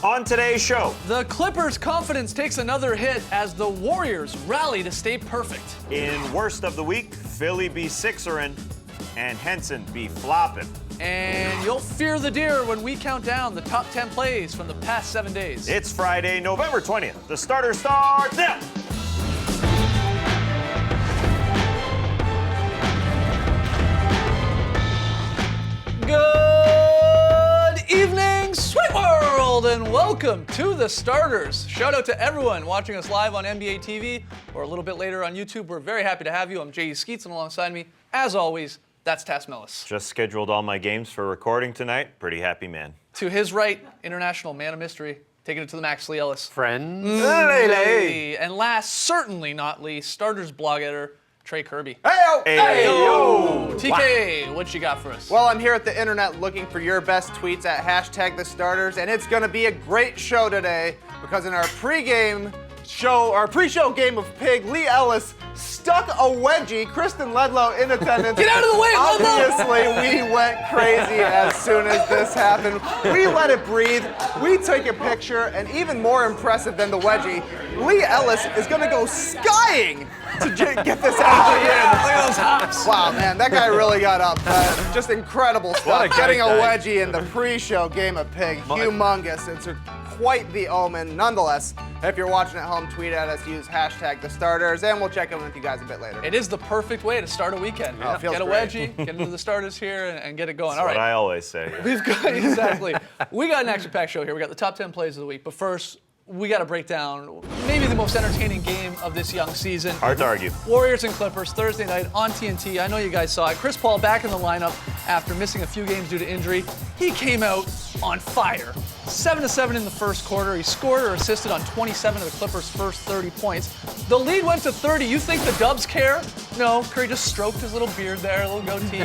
On today's show, The Clippers' confidence takes another hit as the Warriors rally to stay perfect. in Worst of the Week, Philly be Sixerin' and Henson be flopping. And you'll fear the deer when we count down the top 10 plays from the past 7 days. It's Friday, November 20th. The starter starts now. Good evening, Sweet World, and welcome to the starters. Shout out to everyone watching us live on NBA TV or a little bit later on YouTube. We're very happy to have you. I'm J.E. Skeets, and alongside me, as always, that's Tass Mellis. Just scheduled all my games for recording tonight. Pretty happy man. To his right, international man of mystery, taking it to the max, Lee Ellis. Friends. Hey. And last, certainly not least, starters blog editor, Trey Kirby. Hey, yo! TK, what you got for us? Well, I'm here at the internet looking for your best tweets at #TheStarters, and it's going to be a great show today because in our pre-show game of Pig, Lee Ellis stuck a wedgie. Kristen Ledlow in attendance. Get out of the way, Ledlow! Obviously, we went crazy as soon as this happened. We let it breathe. We took a picture, and even more impressive than the wedgie, Lee Ellis is going to go skying to get this out of the end. Look at those hops. Wow, man, that guy really got up. Just incredible stuff. What a Getting a great day. wedgie in the pre-show game of Pig, humongous. It's quite the omen. Nonetheless, if you're watching at home, tweet at us, use #TheStarters, and we'll check in with you guys a bit later. It is the perfect way to start a weekend. Oh, it feels get a great. wedgie, get into the starters here, and get it going. That's All what right. I always say. We've got, exactly. We got an action-packed show here. We got the top 10 plays of the week. But first, we got to break down maybe the most entertaining game of this young season. Hard to argue. Warriors and Clippers, Thursday night on TNT. I know you guys saw it. Chris Paul back in the lineup after missing a few games due to injury. He came out on fire. 7-7 in the first quarter. He scored or assisted on 27 of the Clippers' first 30 points. The lead went to 30. You think the Dubs care? No, Curry just stroked his little beard there, a little goatee.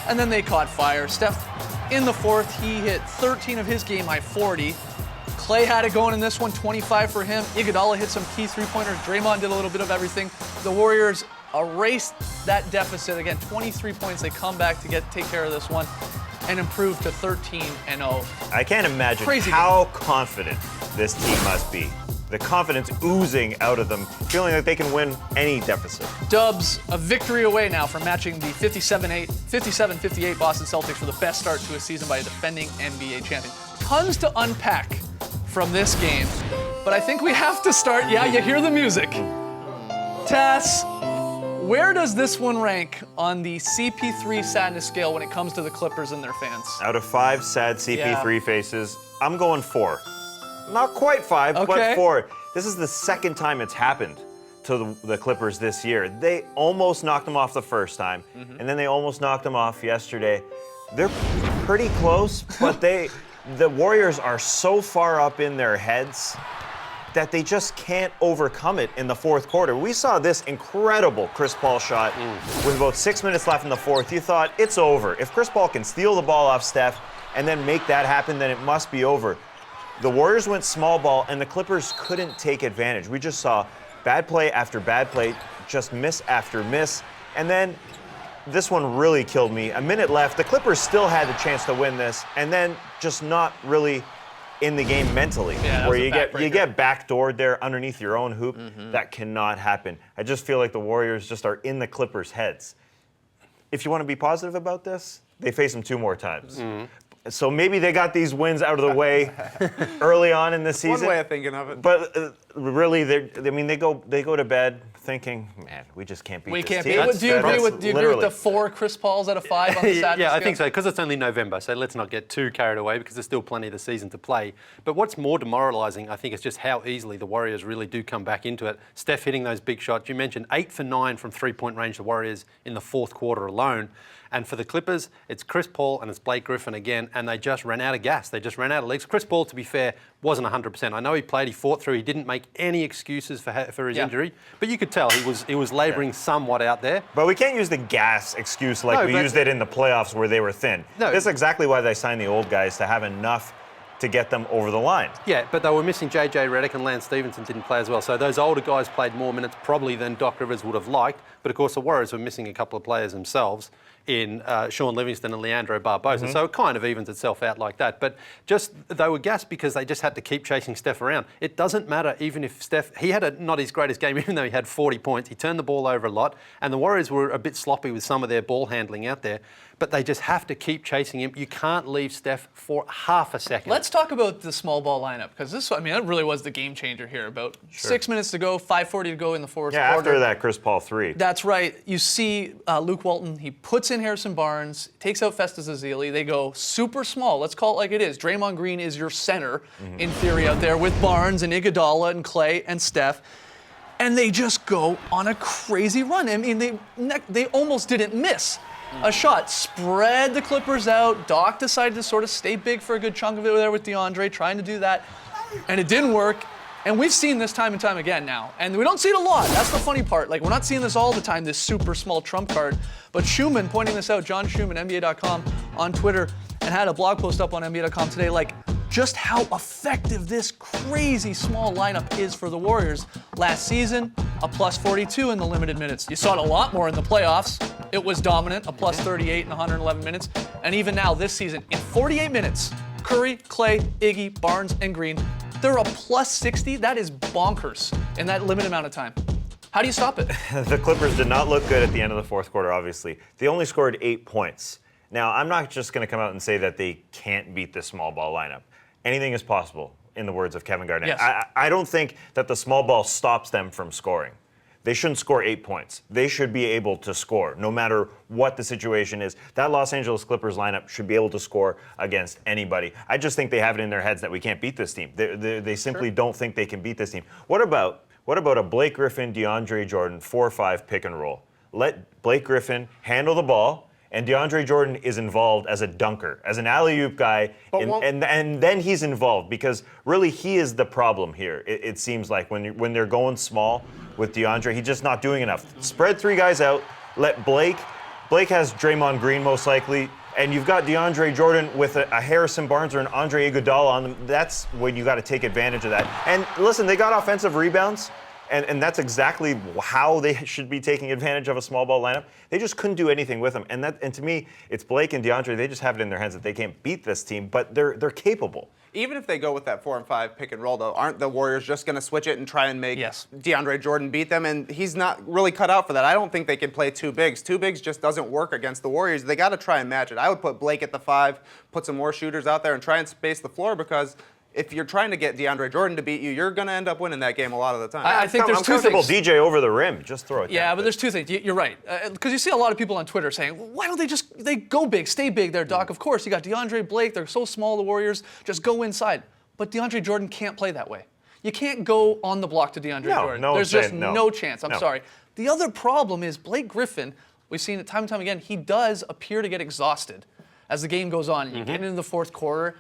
And then they caught fire. Steph, in the fourth, he hit 13 of his game-high 40. Clay had it going in this one, 25 for him. Iguodala hit some key three-pointers. Draymond did a little bit of everything. The Warriors erased that deficit. Again, 23 points. They come back to take care of this one and improve to 13-0. I can't imagine Crazy how confident this team must be. The confidence oozing out of them, feeling like they can win any deficit. Dubs a victory away now from matching the 57-58 Boston Celtics for the best start to a season by a defending NBA champion. Tons to unpack from this game, but I think we have to start. Yeah, you hear the music. Tass, where does this one rank on the CP3 sadness scale when it comes to the Clippers and their fans? Out of 5 sad CP3 faces, I'm going 4. Not quite 5, Okay. but 4. This is the second time it's happened to the Clippers this year. They almost knocked them off the first time, and then they almost knocked them off yesterday. They're pretty close, but the Warriors are so far up in their heads that they just can't overcome it in the fourth quarter. We saw this incredible Chris Paul shot with about 6 minutes left in the fourth. You thought, it's over. If Chris Paul can steal the ball off Steph and then make that happen, then it must be over. The Warriors went small ball, and the Clippers couldn't take advantage. We just saw bad play after bad play, just miss after miss. And then this one really killed me. A minute left. The Clippers still had the chance to win this, and then just not really in the game mentally. Yeah, that where was a you backbreaker. get backdoored there underneath your own hoop. That cannot happen. I just feel like the Warriors just are in the Clippers' heads. If you want to be positive about this, they face them 2 more times. So maybe they got these wins out of the way early on in the season. One way of thinking of it. But really, they go to bed thinking, man, we just can't beat We this can't team. beat. Do you agree with literally the 4 Chris Pauls out of 5 on the sadness Yeah, I scale? think so, because it's only November, so let's not get too carried away because there's still plenty of the season to play. But what's more demoralising, I think, is just how easily the Warriors really do come back into it. Steph hitting those big shots. You mentioned 8 for 9 from three-point range, the Warriors, in the fourth quarter alone. And for the Clippers, it's Chris Paul and it's Blake Griffin again, and they just ran out of gas. They just ran out of legs. Chris Paul, to be fair, wasn't 100%. I know he played, he fought through, he didn't make any excuses for his injury, but you could tell he was labouring somewhat out there. But we can't use the gas excuse like we used it in the playoffs where they were thin. No. This is exactly why they signed the old guys, to have enough to get them over the line. Yeah, but they were missing JJ Redick and Lance Stevenson didn't play as well. So those older guys played more minutes probably than Doc Rivers would have liked. But of course the Warriors were missing a couple of players themselves. in Sean Livingston and Leandro Barbosa. So it kind of evens itself out like that. But just they were gassed because they just had to keep chasing Steph around. It doesn't matter even if Steph, he had not his greatest game, even though he had 40 points. He turned the ball over a lot, and the Warriors were a bit sloppy with some of their ball handling out there. But they just have to keep chasing him. You can't leave Steph for half a second. Let's talk about the small ball lineup, because that really was the game changer here. About 6 minutes to go, 5:40 to go in the fourth quarter. After that Chris Paul 3. That's right. You see Luke Walton, he puts in Harrison Barnes, takes out Festus Ezeli. They go super small. Let's call it like it is. Draymond Green is your center, in theory, out there with Barnes and Iguodala and Clay and Steph. And they just go on a crazy run. I mean, they almost didn't miss a shot. Spread the Clippers out. Doc decided to sort of stay big for a good chunk of it there with DeAndre, trying to do that. And it didn't work. And we've seen this time and time again now. And we don't see it a lot. That's the funny part. Like, we're not seeing this all the time, this super small trump card. But Schumann pointing this out, John Schumann, NBA.com, on Twitter, and had a blog post up on NBA.com today, like, just how effective this crazy small lineup is for the Warriors. Last season, a plus 42 in the limited minutes. You saw it a lot more in the playoffs. It was dominant, a plus 38 in 111 minutes. And even now this season, in 48 minutes, Curry, Clay, Iggy, Barnes, and Green, they're a plus 60. That is bonkers in that limited amount of time. How do you stop it? The Clippers did not look good at the end of the fourth quarter, obviously. They only scored 8 points. Now, I'm not just going to come out and say that they can't beat this small ball lineup. Anything is possible, in the words of Kevin Garnett. Yes. I don't think that the small ball stops them from scoring. They shouldn't score 8 points. They should be able to score, no matter what the situation is. That Los Angeles Clippers lineup should be able to score against anybody. I just think they have it in their heads that we can't beat this team. They simply don't think they can beat this team. What about a Blake Griffin, DeAndre Jordan 4-5 pick and roll? Let Blake Griffin handle the ball, and DeAndre Jordan is involved as a dunker, as an alley-oop guy, and then he's involved, because really he is the problem here. It seems like when they're going small with DeAndre, he's just not doing enough. Spread 3 guys out, let Blake has Draymond Green most likely, and you've got DeAndre Jordan with a Harrison Barnes or an Andre Iguodala on them. That's when you got to take advantage of that. And listen, they got offensive rebounds. And that's exactly how they should be taking advantage of a small ball lineup. They just couldn't do anything with them. And to me, it's Blake and DeAndre. They just have it in their hands that they can't beat this team, but they're capable. Even if they go with that 4 and 5 pick and roll, though, aren't the Warriors just going to switch it and try and make DeAndre Jordan beat them? And he's not really cut out for that. I don't think they can play 2 bigs. 2 bigs just doesn't work against the Warriors. They got to try and match it. I would put Blake at the 5, put some more shooters out there, and try and space the floor, because if you're trying to get DeAndre Jordan to beat you, you're going to end up winning that game a lot of the time. I think there's two things. DJ over the rim, just throw it down. Yeah, but there's 2 things. You're right. Because you see a lot of people on Twitter saying, why don't they go big, stay big there, Doc? Of course, you got DeAndre, Blake, they're so small, the Warriors, just go inside. But DeAndre Jordan can't play that way. You can't go on the block to DeAndre Jordan. There's just no chance. I'm sorry. The other problem is Blake Griffin, we've seen it time and time again, he does appear to get exhausted as the game goes on. You get into the fourth quarter,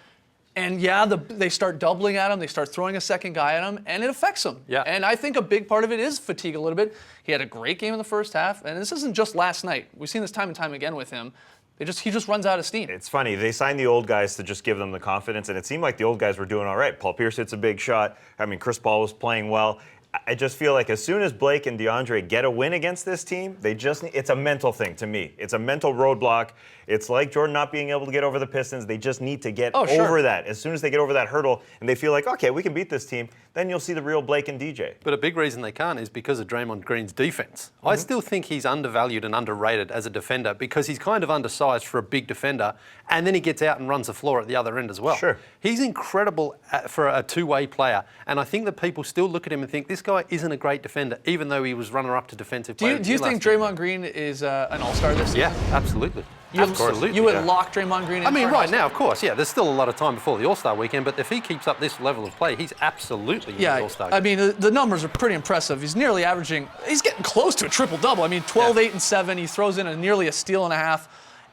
and they start doubling at him, they start throwing a second guy at him, and it affects him. Yeah. And I think a big part of it is fatigue a little bit. He had a great game in the first half, and this isn't just last night. We've seen this time and time again with him. He just runs out of steam. It's funny. They signed the old guys to just give them the confidence, and it seemed like the old guys were doing all right. Paul Pierce hits a big shot. I mean, Chris Paul was playing well. I just feel like as soon as Blake and DeAndre get a win against this team, it's a mental thing to me. It's a mental roadblock. It's like Jordan not being able to get over the Pistons. They just need to get over that. As soon as they get over that hurdle and they feel like, okay, we can beat this team, then you'll see the real Blake and DJ. But a big reason they can't is because of Draymond Green's defense. I still think he's undervalued and underrated as a defender, because he's kind of undersized for a big defender, and then he gets out and runs the floor at the other end as well. Sure. He's incredible for a two-way player, and I think that people still look at him and think this guy isn't a great defender, even though he was runner-up to defensive player. Do you think Draymond Green is an all-star this season? Yeah, absolutely. You would lock Draymond Green in? I mean, right now, of course, there's still a lot of time before the All-Star weekend, but if he keeps up this level of play, he's absolutely in the All-Star game. I mean, the numbers are pretty impressive. He's nearly averaging, he's getting close to a triple-double. I mean, 12, 8, and 7. He throws in nearly a steal and a half.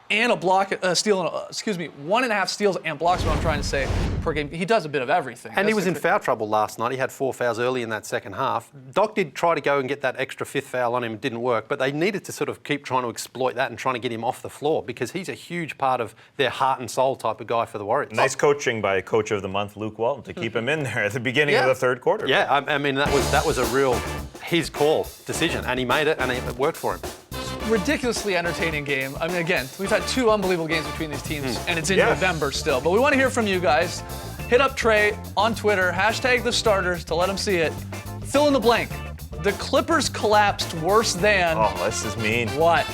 And a block, 1.5 steals and blocks, what I'm trying to say, per game. He does a bit of everything. And he was in foul trouble last night. He had 4 fouls early in that second half. Doc did try to go and get that extra 5th foul on him. It didn't work, but they needed to sort of keep trying to exploit that and trying to get him off the floor, because he's a huge part of their heart and soul type of guy for the Warriors. Nice coaching by Coach of the Month, Luke Walton, to keep him in there at the beginning of the third quarter. Yeah, I mean, that was a real his call decision, and he made it, and it worked for him. ridiculously entertaining game. I mean, again, we've had 2 unbelievable games between these teams, and it's in Yeah. November still. But we want to hear from you guys. Hit up Trey on Twitter, #thestarters to let him see it. Fill in the blank. The Clippers collapsed worse than Oh, this is mean. what?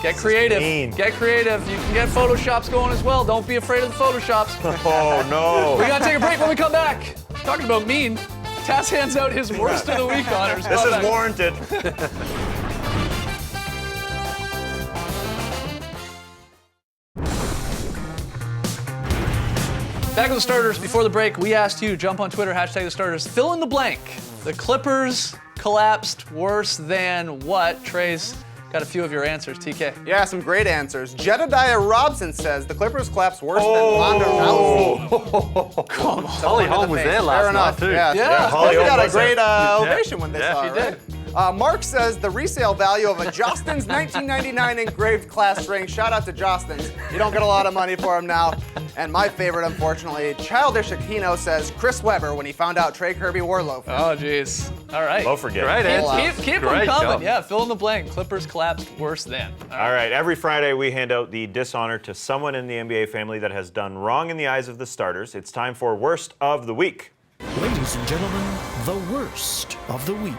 Get creative. mean. Get creative. You can get Photoshops going as well. Don't be afraid of the Photoshops. Oh, no. We gotta take a break when we come back. Talking about mean, Taz hands out his worst of the week honors. This Come is back. warranted. Back to the starters. Before the break, we asked you, jump on Twitter, #thestarters, fill in the blank. The Clippers collapsed worse than what? Trey's got a few of your answers, TK. Yeah, some great answers. Jedediah Robson says the Clippers collapsed worse than Ronda Rousey. Come on. Holly Holm was there Fair last enough. night too. Yeah, Yeah, Holly they got a Holm was great there. ovation when they Yeah, saw he it. did. Right? Mark says the resale value of a Jostens 1999 engraved class ring. Shout out to Jostens. You don't get a lot of money for them now. And my favorite, unfortunately, Childish Aquino says Chris Webber when he found out Trey Kirby wore loafers. Oh, jeez. All right. Low forget. Great answer. Keep them Great coming. job. Yeah, fill in the blank. Clippers collapsed worse than. All right, every Friday we hand out the dishonor to someone in the NBA family that has done wrong in the eyes of the starters. It's time for Worst of the Week. Ladies and gentlemen, the worst of the week.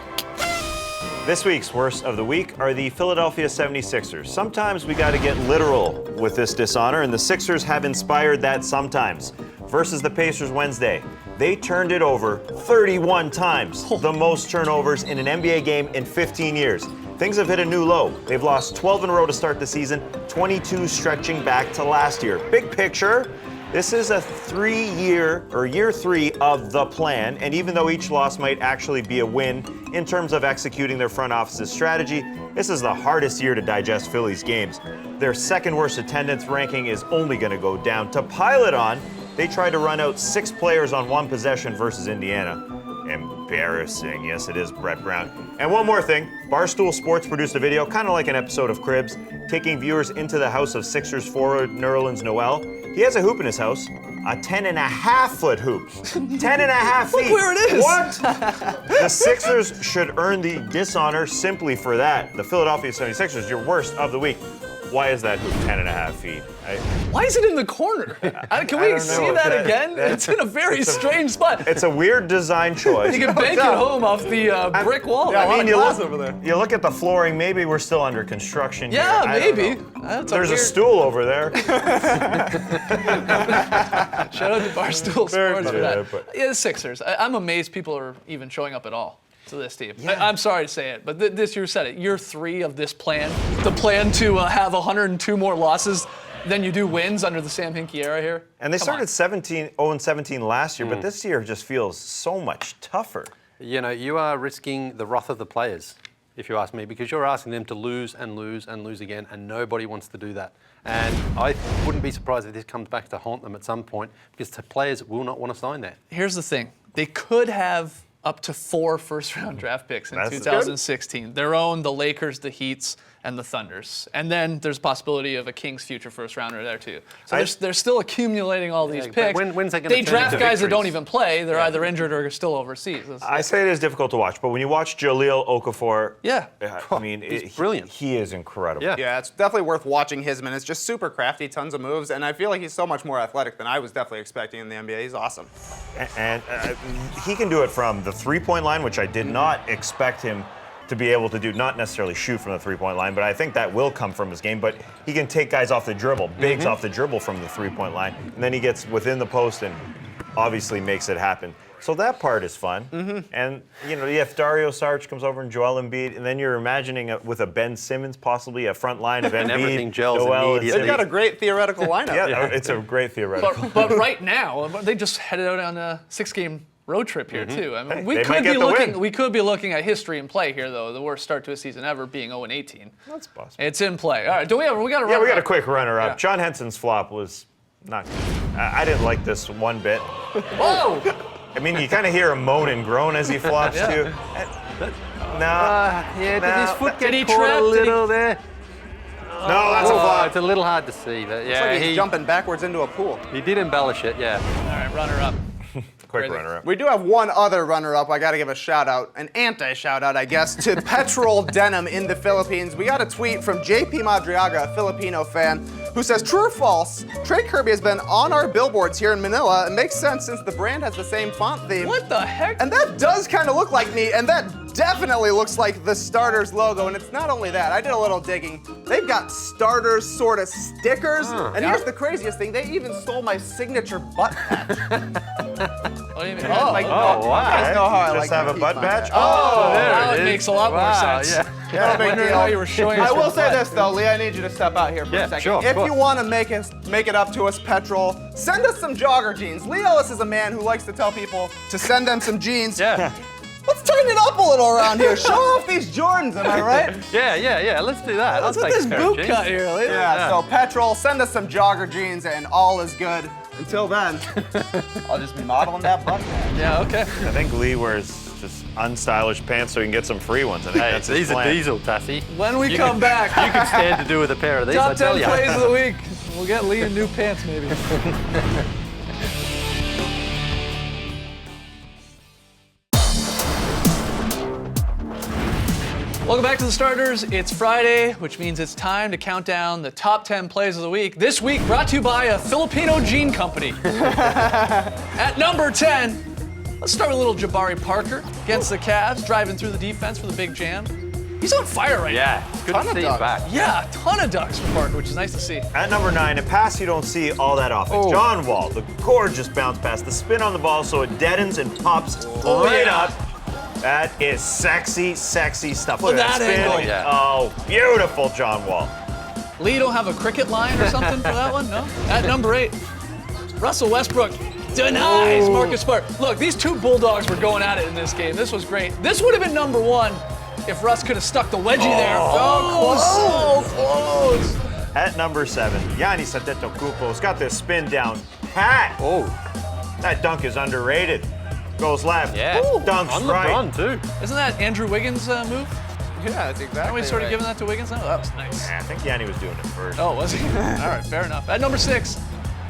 This week's Worst of the Week are the Philadelphia 76ers. Sometimes we got to get literal with this dishonor, and the Sixers have inspired that sometimes. Versus the Pacers Wednesday, they turned it over 31 times, the most turnovers in an NBA game in 15 years. Things have hit a new low. They've lost 12 in a row to start the season, 22 stretching back to last year. Big picture, this is a year 3 of the plan, and even though each loss might actually be a win in terms of executing their front office's strategy, this is the hardest year to digest Philly's games. Their second worst attendance ranking is only going to go down. To pile it on, they tried to run out 6 players on 1 possession versus Indiana. Embarrassing. Yes, it is, Brett Brown. And one more thing, Barstool Sports produced a video, kind of like an episode of Cribs, taking viewers into the house of Sixers forward Nerlens Noel. He has a hoop in his house, a 10.5-foot hoop. 10.5 feet. Look where it is. What? The Sixers should earn the dishonor simply for that. The Philadelphia 76ers, your worst of the week. Why is that hoop 10.5 feet? Why is it in the corner? Can I we don't know. see that again? It's in a very strange spot. It's a weird design choice. You can bank it home off the brick wall. Yeah, right? you look over there. You look at the flooring, maybe we're still under construction here. Yeah, I don't maybe. know. That's There's a weird- stool over there. Shout out to Barstool Sports for funny. that. Yeah, but- Yeah, the Sixers. I'm amazed people are even showing up at all to this team. I'm sorry to say it, but this year said it. Year 3 of this plan, the plan to have 102 more losses than you do wins under the Sam Hinkie era here. And they Come started on. 0-17 last year, but this year just feels so much tougher. You know, you are risking the wrath of the players, if you ask me, because you're asking them to lose and lose and lose again, and nobody wants to do that. And I wouldn't be surprised if this comes back to haunt them at some point, because the players will not want to sign that. Here's the thing. They could have up to 4 first-round draft picks in That's good. 2016. Their own, the Lakers, the Heats, and the Thunders. And then there's a possibility of a Kings future first-rounder there, too. So they're still accumulating all these but picks. when's that gonna They turn draft into guys that don't victories? even play. They're either injured or still overseas. I say it is difficult to watch, but when you watch Jahlil Okafor, Yeah. I mean, He's brilliant. He is incredible. Yeah. Yeah, it's definitely worth watching his minutes. Just super crafty, tons of moves, and I feel like he's so much more athletic than I was definitely expecting in the NBA. He's awesome. And he can do it from the three-point line, which I did not expect him to be able to do, not necessarily shoot from the three-point line, but I think that will come from his game. But he can take guys off the dribble, bigs off the dribble from the three-point line, and then he gets within the post and obviously makes it happen. So that part is fun. And, you know, if Dario Saric comes over and Joel Embiid, and then you're imagining with a Ben Simmons, possibly a front line of Embiid, And everything gels Noel, and immediately. They've got a great theoretical lineup. Yeah, it's a great theoretical. But right now, they just headed out on a 6-game road trip here too. I mean, Hey, we they could might be get the looking. win. We could be looking at history in play here, though. The worst start to a season ever being 0-18. That's possible. It's in play. All right. We got to. Yeah, we got a quick runner-up. Yeah. John Henson's flop was not good. I didn't like this one bit. Whoa! I mean, you kind of hear him moan and groan as he flops Yeah. too. No, Yeah, did his foot Did he trip? Did he- there? no, that's a flop. It's a little hard to see, but It's yeah, like he's he jumping backwards into a pool. did embellish it, yeah. All right, runner up. Quick runner-up. We do have one other runner-up. I got to give a shout-out, an anti-shout-out, I guess, to Petrol Denim in the Philippines. We got a tweet from JP Madriaga, a Filipino fan, who says, true or false, Trey Kirby has been on our billboards here in Manila. It makes sense since the brand has the same font theme. What the heck? And that does kind of look like me, and that definitely looks like the Starters logo. And it's not only that, I did a little digging. They've got Starters sort of stickers. And here's the craziest thing, they even stole my signature butt patch. What do you mean? Oh, Like, wow. You guys know how I Just like have to a keep butt my badge? patch. Oh, now it it is. makes a lot Wow, more sense. yeah. no big Wondering deal. how you were showing us I your will say butt. this though, Lee, I need you to step out here for Yeah, a second. sure, of If course. you want to make it up to us, Petrol, send us some jogger jeans. Lee Ellis is a man who likes to tell people to send them some jeans. Yeah. Let's turn it up a little around here. Show off these Jordans, am I right? Yeah. Let's do that. What's I'll with take this a pair of boot jeans. cut here, Lee? Yeah, so Petrol, send us some jogger jeans and all is good. Until then, I'll just be modeling that butt patch. Yeah, okay. I think Lee wears just unstylish pants so he can get some free ones. I think Hey, that's his these are plan. diesel, Tassie. When we You come could- back, You could stand to do with a pair of these, I top tell 10 you. plays of the week. We'll get Lee in new pants, maybe. Welcome back to the Starters. It's Friday, which means it's time to count down the top 10 plays of the week. This week brought to you by a Filipino jean company. At number 10, let's start with little Jabari Parker against the Cavs, driving through the defense for the big jam. He's on fire right now. Yeah, it's good Ton to of see you dunks. back. Yeah, a ton of dunks for Parker, which is nice to see. At number 9, a pass you don't see all that often. Oh. John Wall, the gorgeous bounce pass, the spin on the ball so it deadens and pops right up. That is sexy, sexy stuff. Look at that that spin. angle. Yeah. Oh, beautiful, John Wall. Lee, don't have a cricket line or something for that one? No? At number 8, Russell Westbrook denies Marcus Smart. Look, these two Bulldogs were going at it in this game. This was great. This would have been number 1 if Russ could have stuck the wedgie there. Oh, close. At number 7, Giannis Antetokounmpo's got this spin down pat. Oh, That dunk is underrated. Goes left. yeah. Dunks On right. LeBron, too. Isn't that Andrew Wiggins' move? Yeah, that's exactly Aren't we sort of right. giving that to Wiggins now? That was nice. I think Yanni was doing it first. Oh, was he? All right, fair enough. At number 6,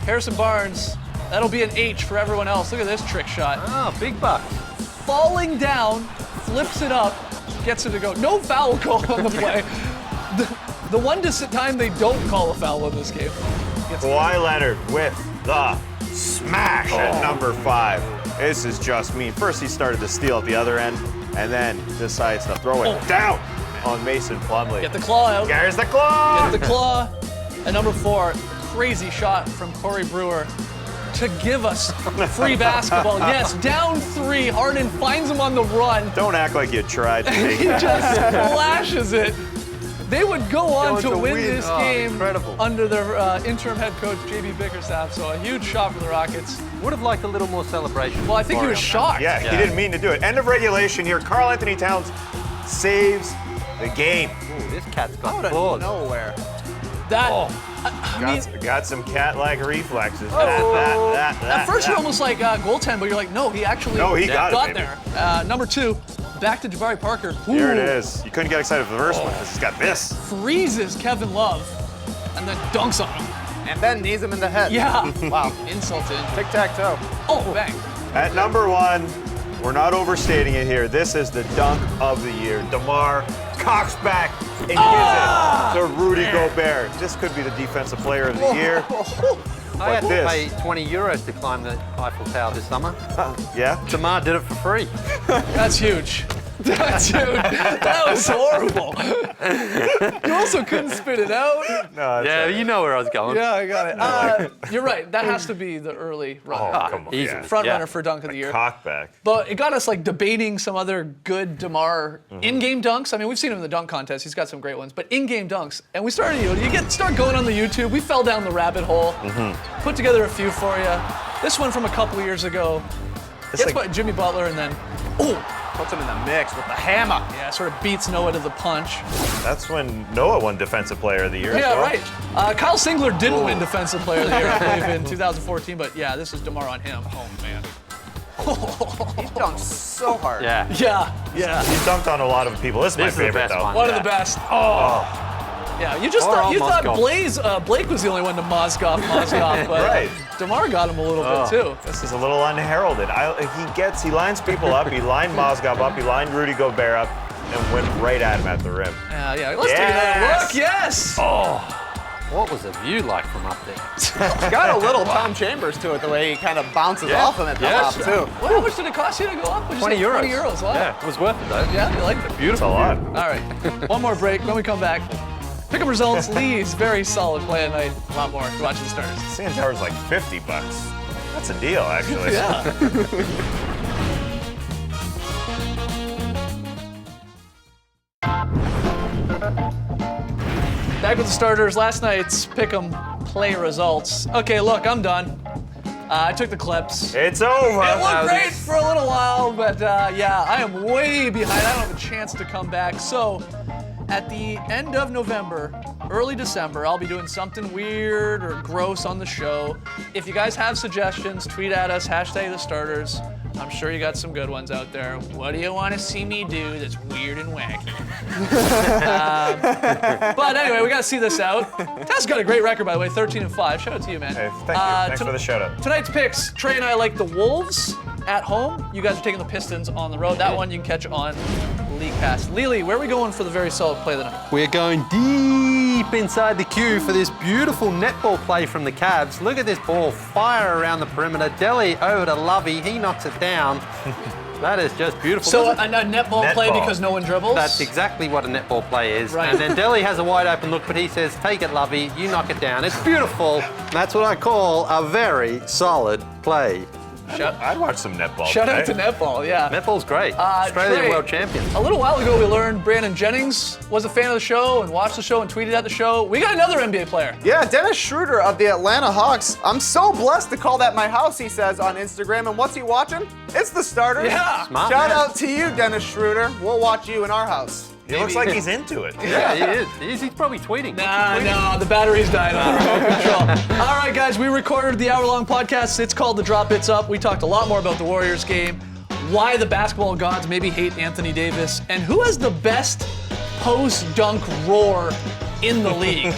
Harrison Barnes. That'll be an H for everyone else. Look at this trick shot. Oh, big buck. Falling down, flips it up, gets it to go. No foul call on the play. The one time they don't call a foul in this game. Kawhi Leonard with the smash at number 5. This is just mean. First he started to steal at the other end, and then decides to throw it down on Mason Plumlee. Get the claw out. There's the claw! Get the claw. At number 4, crazy shot from Corey Brewer to give us free basketball. Yes, down 3. Harden finds him on the run. Don't act like you tried to take He that. just splashes it. They would go on to win this Oh, game incredible. under their interim head coach, JB Bickerstaff. So a huge shot for the Rockets. Would have liked a little more celebration. Well, I think he was shocked. Yeah, he didn't mean to do it. End of regulation here. Karl Anthony Towns saves the game. Ooh, this cat's got Out of claws. nowhere. That. Oh. I mean, Got some cat-like reflexes. at first you're almost like goaltend, but you're like, no, he actually No, he got it, baby. there. Number 2, back to Jabari Parker. Here it Ooh. is. You couldn't get excited for the first one because he's got this. Freezes Kevin Love and then dunks on him. And then knees him in the head. Yeah. Wow. Insult to injury. Tic-tac-toe. Oh, bang. At number 1, we're not overstating it here. This is the dunk of the year. DeMar cocks back and gives it to Rudy Gobert. This could be the defensive player of the year. I had to this. pay 20 euros to climb the Eiffel Tower this summer. Yeah? DeMar did it for free. That's huge. That's huge. That was horrible. You also couldn't spit it out. No, it's Yeah, you know where I was going. Yeah, I got it. You're right. That has to be the early runner. Oh, come on. easily. Yeah. Front Yeah. runner for dunk of the year. Cockback. But it got us like debating some other good DeMar in-game dunks. I mean, we've seen him in the dunk contest. He's got some great ones. But in-game dunks, and we started. Start going on the YouTube. We fell down the rabbit hole. Put together a few for you. This one from a couple years ago. Gets like- by Jimmy Butler and then, Puts him in the mix with the hammer. yeah, sort of beats Noah to the punch. That's when Noah won Defensive Player of the Year. as Yeah, well. right. Kyle Singler didn't win Defensive Player of the Year, I believe, in 2014. But yeah, this is DeMar on him. Oh man. He dunked so hard. Yeah. Yeah, yeah. He's dunked on a lot of people. This is my This is the favorite, best though. one. One of Yeah. the best. Oh. Yeah, you just Or thought Mozgov. Blake was the only one to Mozgov, but Right. DeMar got him a little bit too. This is a little unheralded. He lines people up. He lined Mozgov up. He lined Rudy Gobert up and went right at him at the rim. Yeah, let's take another look. Yes. What was the view like from up there? It's got a little Tom Chambers to it, the way he kind of bounces off him at the top, too. How much did it cost you to go up? What'd you 20 say? euros. 20 euros. Wow. Yeah, it was worth it though. Yeah, you liked it. Beautiful. That's a lot. All right, one more break. When we come back, pick 'em results. Lee's very solid play at night. A lot more. Watch the starters. CN Tower's like $50. That's a deal, actually. Yeah. Back with the starters. Last night's pick 'em play results. Okay, look, I'm done. I took the clips. It's over. It looked great for a little while, but yeah, I am way behind. I don't have a chance to come back. So, at the end of November, early December, I'll be doing something weird or gross on the show. If you guys have suggestions, tweet at us, #TheStarters. I'm sure you got some good ones out there. What do you want to see me do that's weird and wacky? But anyway, we got to see this out. Tess got a great record, by the way, 13-5. Shout out to you, man. Hey, thank you. Thanks for the shout out. Tonight's picks, Trey and I like the Wolves at home. You guys are taking the Pistons on the road. That one you can catch on League Pass. Lily, where are we going for the very solid play of the night? We're going deep inside the queue for this beautiful netball play from the Cavs. Look at this ball, fire around the perimeter. Delhi over to Lovey, he knocks it down. That is just beautiful. So a netball play Netball. because no one dribbles? That's exactly what a netball play is. Right. And then Delhi has a wide open look, but he says, take it, Lovey, you knock it down. It's beautiful. That's what I call a very solid play. I'd watch some netball. Shout out to today. netball, yeah. Netball's great. Australian Trey, world champions. A little while ago, we learned Brandon Jennings was a fan of the show and watched the show and tweeted at the show. We got another NBA player. Yeah, Dennis Schroeder of the Atlanta Hawks. I'm so blessed to call that my house, he says on Instagram. And what's he watching? It's the starters. Yeah. Smart Shout man. out to you, Dennis Schroeder. We'll watch you in our house. He looks like he's into it. Yeah, he is. He's probably tweeting. No, the battery's dying on remote control. All right, guys, we recorded the hour-long podcast. It's called The Drop It's Up. We talked a lot more about the Warriors game, why the basketball gods maybe hate Anthony Davis, and who has the best post-dunk roar in the league.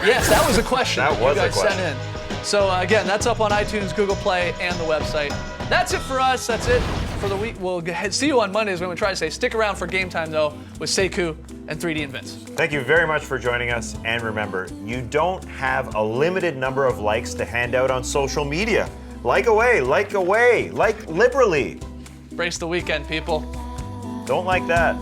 Yes, that was a question That was you a guys question. sent in. So again, that's up on iTunes, Google Play, and the website. That's it for us. That's it for the week. We'll see you on Mondays when we try to say stick around for game time though with Sekou and 3D and Vince. Thank you very much for joining us. And remember, you don't have a limited number of likes to hand out on social media. Like away, like liberally. Brace the weekend, people. Don't like that.